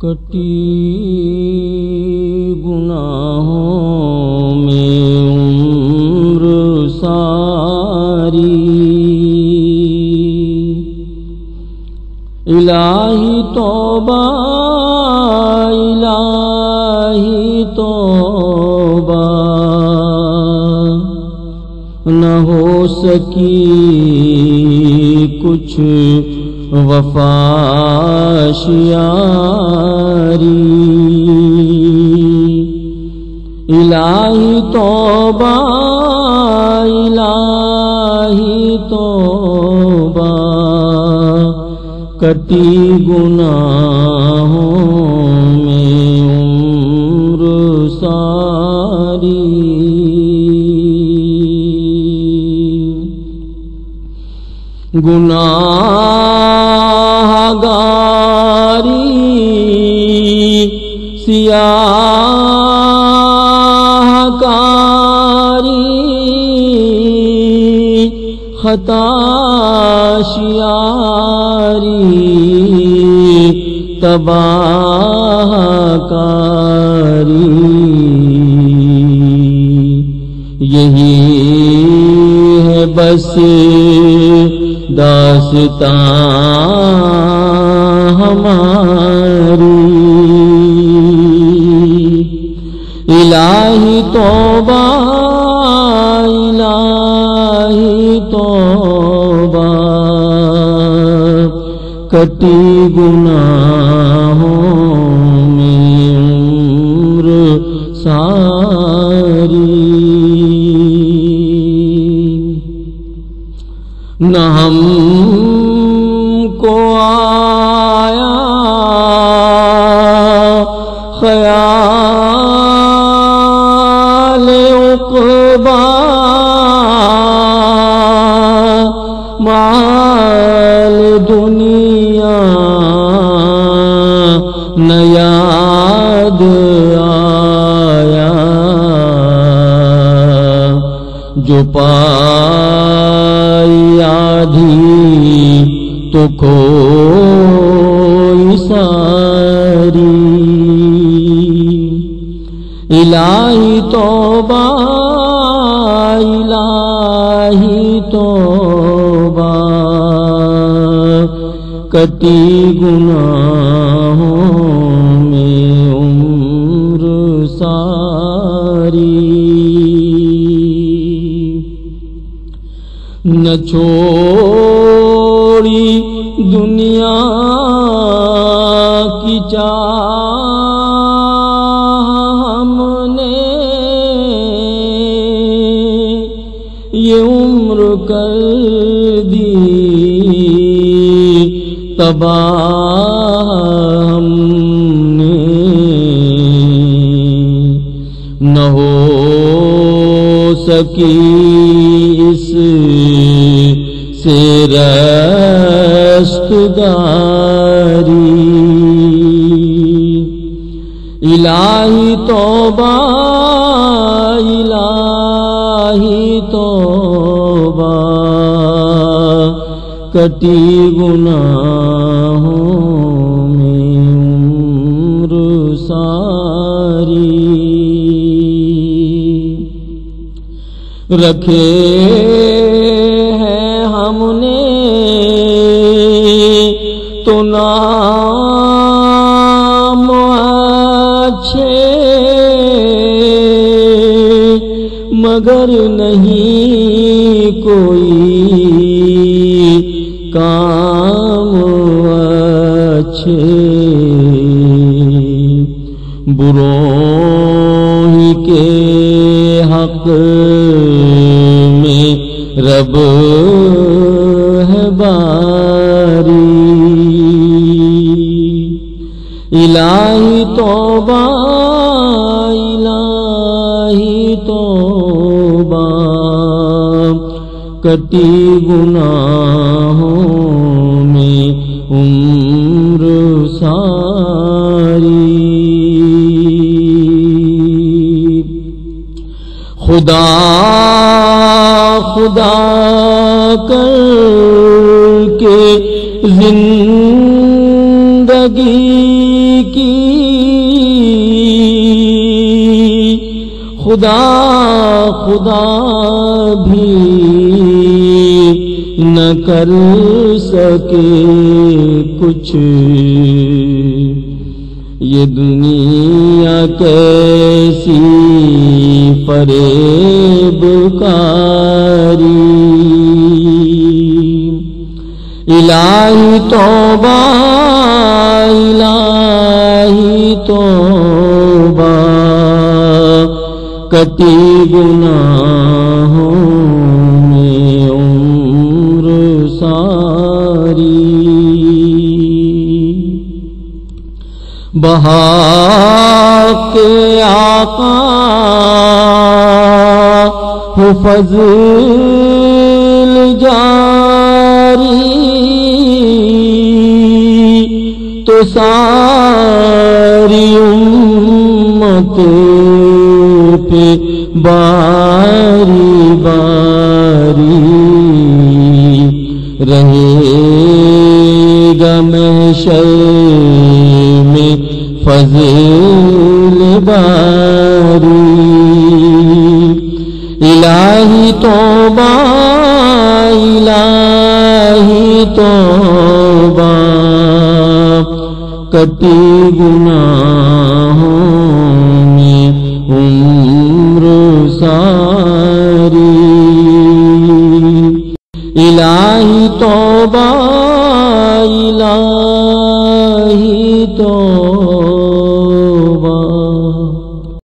کٹی گناہوں میں عمر ساری، الہی توبہ الہی توبہ، نہ ہو سکی کچھ وفا شیاری، الہی توبہ الہی توبہ، کٹی گناہوں میں عمر ساری، گناہگاری سیاہ کاری، خطا شیاری، تباہ کاری، یہی ہے بس داستان ہماری، الہی توبہ الہی توبہ، کٹی گناہوں میں عمر ساری، نہ ہم کو آیا خیال عقبیٰ، مال دنیا نہ یاد آیا، جو پائی آدھی تو کوئی ساری، الہی توبہ الہی توبہ، کٹی گناہوں میں عمر ساری، نہ چھوڑی دنیا کی چاہ ہم نے، یہ عمر کر دی تباہ ہم نے، نہ ہو سکی اس سے رستگاری، الہی توبہ الہی توبہ، کٹی گناہوں میں عمر ساری، رکھے ہیں ہم نے تو نام اچھے، مگر نہیں کوئی کام اچھے، بروں ہی کے حق میں رب ہے باری، الہی توبہ الہی توبہ، کٹی گناہوں میں عمر ساری، خدا خدا کر کے زندگی کی خدا خدا بھی نہ کر سکے کچھ، یہ دنیا کیسی فریب کاری، الہی توبہ الہی توبہ، کٹی گناہوں میں عمر ساری، بحق آقا ہو فضل جاری، تو ساری امت پہ باری باری رہے گا محشر میں فضل باری، الہی توبہ الہی توبہ، کٹی گناہوں میں عمر ساری۔